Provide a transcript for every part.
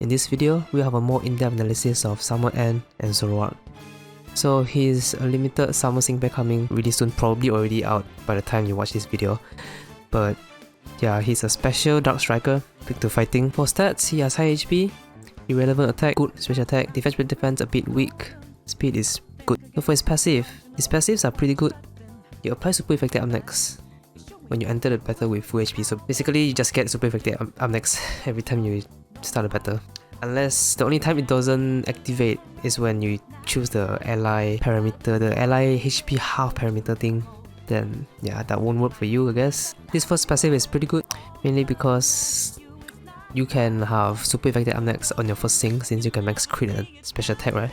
In this video, we have a more in-depth analysis of Summer End and Zoroark. So his limited Summer Sync pack coming really soon, probably already out by the time you watch this video. But yeah, he's a special Dark Striker, pick to fighting. For stats, he has high HP, irrelevant attack, good special attack, defense with defense a bit weak, speed is good. So for his passives are pretty good. You apply super effective up next when you enter the battle with full HP. So basically you just get super effective up next every time you start a battle. Unless the only time it doesn't activate is when you choose the ally parameter, the ally HP half parameter thing. Then yeah, that won't work for you, I guess. This first passive is pretty good, mainly because you can have super effective up next on your first sync, since you can max crit and special attack, right?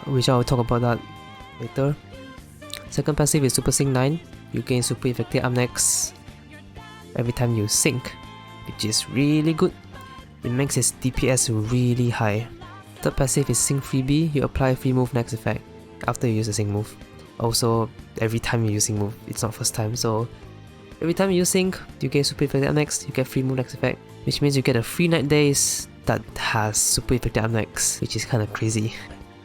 Which I'll talk about that later. Second passive is Super Sync 9. You gain super effective up next every time you sync, which is really good. It makes his DPS really high. Third passive is Sync Freebie. You apply free move next effect after you use a sync move. Also, every time you use sync move, it's not first time, so every time you use sync, you get super effective up next, you get free move next effect, which means you get a free Night Daze that has super effective up next, which is kinda crazy.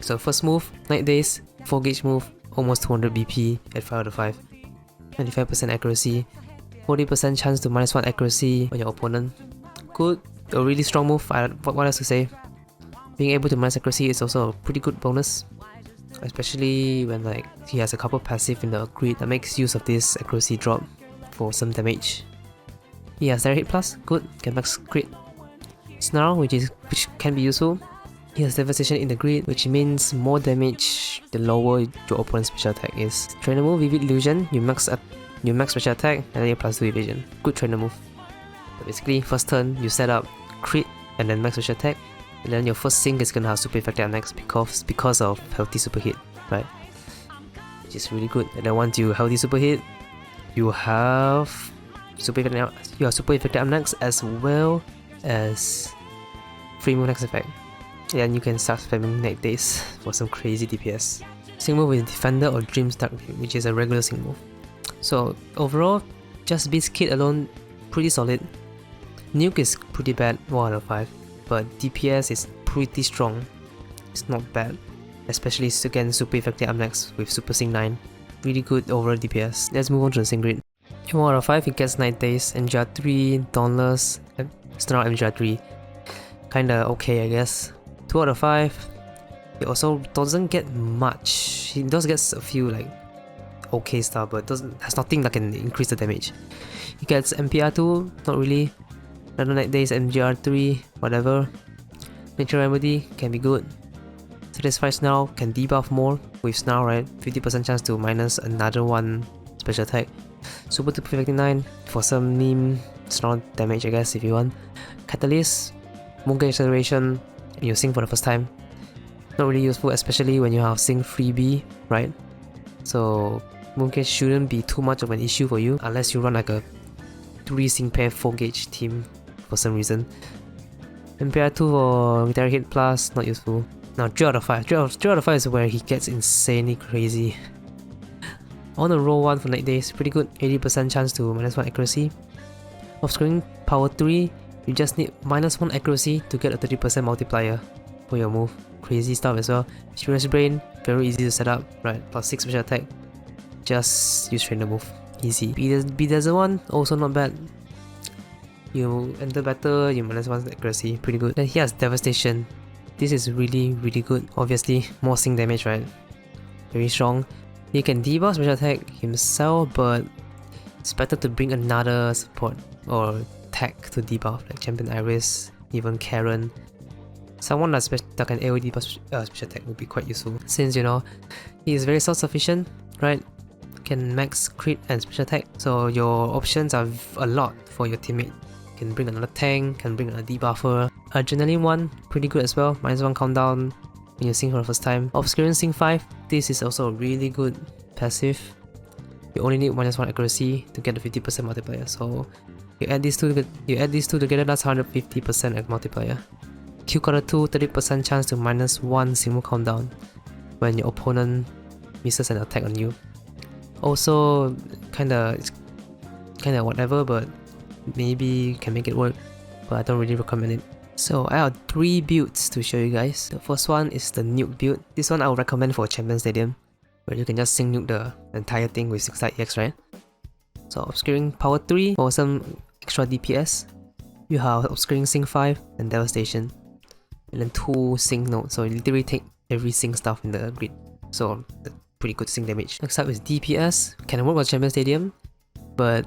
So first move, Night Daze, 4 gauge move, almost 200 BP at 5 out of 5. 95% accuracy, 40% chance to -1 accuracy on your opponent. Good, a really strong move. What else to say? Being able to minus accuracy is also a pretty good bonus, especially when like he has a couple passive in the grid that makes use of this accuracy drop for some damage. He has direct hit plus, good, can max crit. Snarl, which can be useful. He has devastation in the grid, which means more damage the lower your opponent's special attack is. Trainer move, Vivid Illusion, you max special attack and then you +2 evasion. Good trainer move. So basically, first turn you set up crit and then max special attack, and then your first sync is gonna have super effective next because of healthy super hit, right? Which is really good. And then once you healthy super hit, you have super effective next as well as free move next effect. Then you can start spamming Night Daze for some crazy DPS. Sync move is Defender or Dream Stack, which is a regular sync move. So overall, just Beast Kit alone, pretty solid. Nuke is pretty bad, 1 out of 5, but DPS is pretty strong. It's not bad, especially against super effective up next with Super Sync 9. Really good overall DPS. Let's move on to the sync grid. 1 out of 5, it gets Night Daze, MGR3, Dauntless, Snarl MGR3. Kinda okay, I guess. 2 out of 5. It also doesn't get much. It does get a few like okay stuff, but has nothing that can increase the damage. It gets MPR2, not really. Another Night Daze, MGR3, whatever. Nature Remedy can be good. Satisfy Snarl can debuff more with Snarl, right? 50% chance to minus another one special attack. Super 259 for some meme Snarl damage, I guess, if you want. Catalyst, Mooncake Acceleration, and you sync for the first time. Not really useful, especially when you have Sync Freebie, right? So Mooncake shouldn't be too much of an issue for you unless you run like a 3 sync pair 4 gauge team for some reason. MPR2 or Direct Hit Plus, not useful. Now 3 out of 5. 3 out of 5 is where he gets insanely crazy. On a roll 1 for Night Daze, pretty good. 80% chance to -1 accuracy. Off-screen power 3, you just need -1 accuracy to get a 30% multiplier for your move. Crazy stuff as well. Furious Brain, very easy to set up, right? +6 special attack. Just use trainer move. Easy. Bedazzle 1, also not bad. You enter battle, you -1 accuracy, pretty good. Then he has Devastation. This is really good. Obviously, more sync damage, right? Very strong. He can debuff special attack himself, but it's better to bring another support or tech to debuff, like Champion Iris, even Karen. Someone that can AoE debuff special attack would be quite useful, since you know he is very self-sufficient, right? Can max crit and special attack, so your options are a lot for your teammate. Can bring another tank, can bring another debuffer. Adrenaline 1, pretty good as well, -1 countdown when you sync for the first time. Obscurance Sync 5, this is also a really good passive. You only need -1 accuracy to get the 50% multiplier, so you add these two together, that's 150% multiplier. Q Cutter 2, 30% chance to -1 single countdown when your opponent misses an attack on you. Also, kinda whatever, but maybe can make it work, but I don't really recommend it. So I have 3 builds to show you guys. The first one is the nuke build. This one I would recommend for Champion Stadium, where you can just sync nuke the entire thing with 6-star EX, right? So Obscuring Power 3 for some extra DPS. You have Obscuring Sync 5 and Devastation. And then 2 sync nodes, so you literally take every sync stuff in the grid. So pretty good sync damage. Next up is DPS. Can work with Champion Stadium, but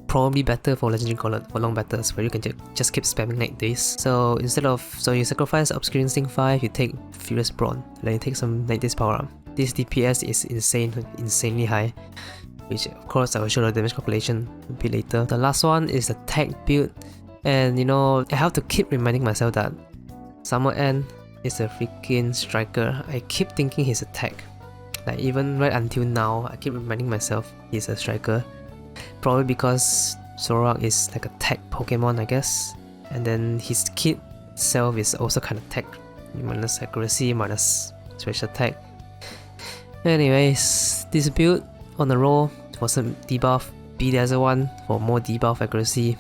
probably better for Legendary Gauntlet for long battles where you can just keep spamming Night Days. So you sacrifice Obscuring Sync 5, you take Furious Brawn, and then you take some Night Days power up. This DPS is insanely high, which of course I will show the damage calculation a bit later. The last one is the tag build, and you know, I have to keep reminding myself that Summer End is a freaking striker. I keep thinking he's a tag. Like even right until now, I keep reminding myself he's a striker. Probably because Zoroark is like a tag Pokemon, I guess. And then his kit itself is also kind of tag. Minus accuracy, minus special attack. Anyways, this build on the roll for some debuff. Bedazzle 1 for more debuff accuracy.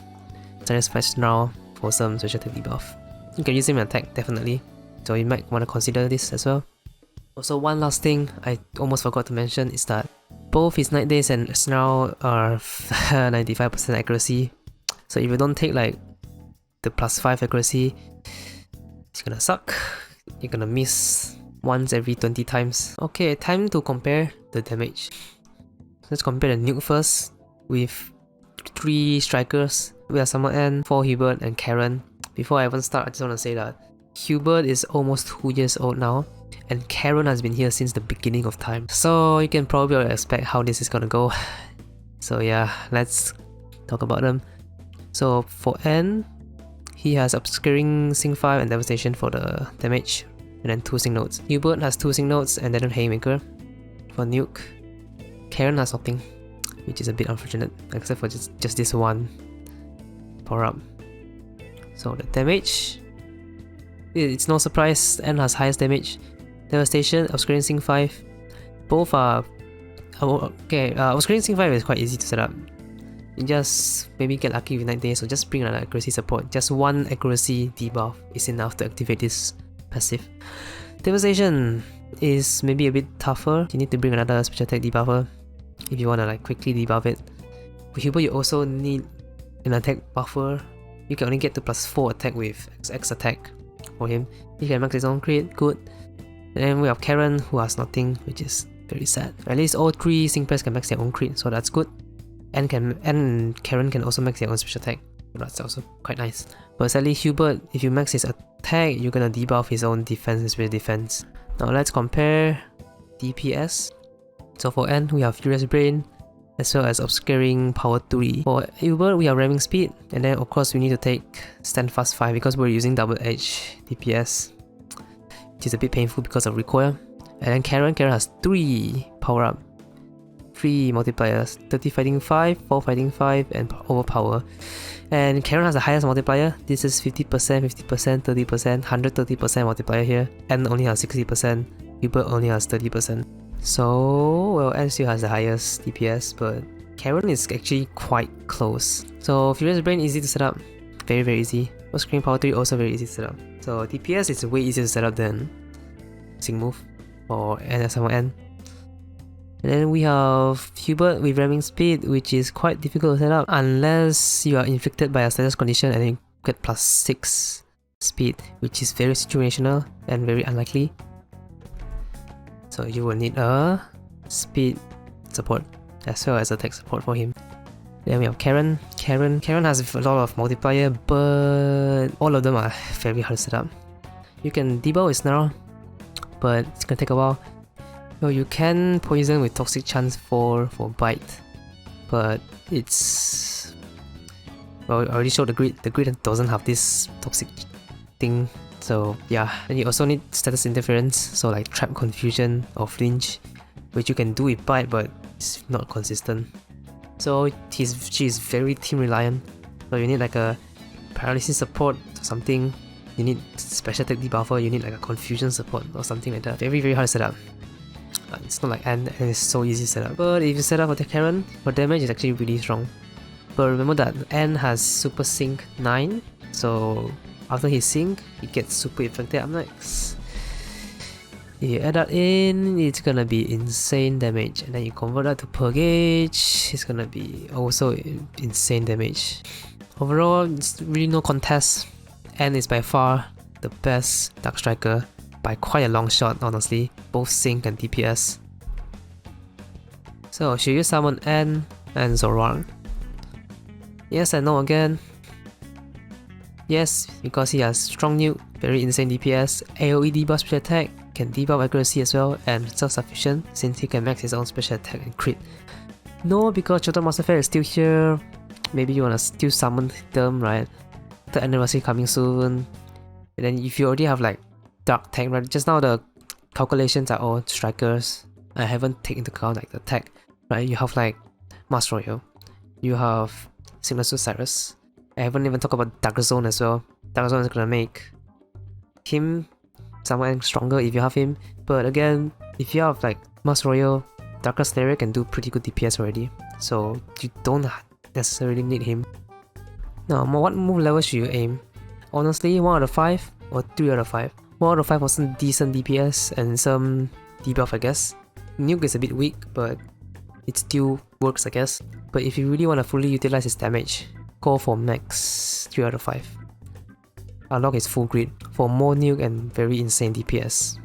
Satisfaction now for some special attack debuff. You can use him in attack, definitely. So you might want to consider this as well. Also, one last thing I almost forgot to mention is that both his Night Days and Snarl are 95% accuracy. So if you don't take like the +5 accuracy, it's gonna suck. You're gonna miss once every 20 times. Okay, time to compare the damage. Let's compare the nuke first with 3 strikers. We have Summer End, 4 Hubert, and Karen. Before I even start, I just want to say that Hubert is almost 2 years old now, and Karen has been here since the beginning of time. So you can probably expect how this is gonna go. So yeah, let's talk about them. So for N, he has Obscuring Sync 5 and Devastation for the damage, and then 2 sync nodes. Hubert has 2 sync nodes and then Haymaker. For nuke, Karen has nothing, which is a bit unfortunate, except for just this one power up. So the damage, it's no surprise N has highest damage. Devastation, Obscuring Sync 5, both are okay. Obscuring Sync 5 is quite easy to set up. You just maybe get lucky with Night Days, so just bring another accuracy support. Just 1 accuracy debuff is enough to activate this passive. Devastation is maybe a bit tougher. You need to bring another special attack debuffer if you want to like quickly debuff it. For Hubert, you also need an attack buffer. You can only get to +4 attack with X attack for him. He can max his own crit, good. And then we have Karen, who has nothing, which is very sad. At least all 3 sync pairs can max their own crit, so that's good. And Karen can also max their own special attack, so that's also quite nice. But sadly, Hubert, if you max his attack, you're gonna debuff his own defense and special defense. Now let's compare DPS. So for N, we have Furious Brain, as well as Obscuring Power 3. For Hubert, we have Ramming Speed, and then of course we need to take Stand Fast 5 because we're using double edge DPS, which is a bit painful because of recoil. And then Karen has 3 power up, 3 multipliers, 30 fighting 5, 4 fighting 5, and overpower. And Karen has the highest multiplier. This is 50%, 50%, 30%, 130% multiplier here. And only has 60%, Hubert only has 30%. So, well, N still has the highest DPS, but Karen is actually quite close. So Furious Brain easy to set up, very easy. Obscuring Power 3 also very easy to set up. So DPS is way easier to set up than Sync Move or NSM1N. And then we have Hubert with Ramming Speed, which is quite difficult to set up unless you are inflicted by a status condition and you get +6 speed, which is very situational and very unlikely. So you will need a speed support as well as attack support for him. Then we have Karen. Karen has a lot of multiplier, but all of them are very hard to set up. You can debuff with Snarl, but it's gonna take a while. So you can poison with Toxic Chance for bite, but it's, well, I already showed the grid. The grid doesn't have this toxic thing. So yeah, and you also need status interference, so like trap confusion or flinch, which you can do with bite, but it's not consistent. So she's very team reliant. So you need like a paralysis support or something. You need special attack debuffer. You need like a confusion support or something like that. Very hard to set up. It's not like N, and it's so easy to set up. But if you set up for the Karen, for damage is actually really strong. But remember that N has Super Sync 9, so after his sync, he gets super infected up next. If you add that in, it's gonna be insane damage, and then you convert that to per gauge, it's gonna be also insane damage. Overall, it's really no contest. N is by far the best Dark Striker by quite a long shot, honestly, both sync and DPS. So should you summon N and Zoroark? Yes and no again. Yes, because he has strong nuke, very insane DPS, AoE debuff special attack, can debuff accuracy as well, and self-sufficient since he can max his own special attack and crit. No, because Cho'Gath Master Fair is still here. Maybe you wanna still summon them, right? The anniversary coming soon. And then if you already have like Dark Tech, right? Just now the calculations are all strikers. I haven't taken into account like the tech, right? You have like Master Royal, you have Seamless Cyrus. I haven't even talked about Dark Zone as well. Dark Zone is gonna make him somewhat stronger if you have him. But again, if you have like Master Royal, Darker Slayer can do pretty good DPS already. So you don't necessarily need him. Now, what move level should you aim? Honestly, 1 out of 5 or 3 out of 5. 1 out of 5 was some decent DPS and some debuff, I guess. Nuke is a bit weak, but it still works, I guess. But if you really want to fully utilize his damage, go for max 3 out of 5. Unlock his full grid for more nuke and very insane DPS.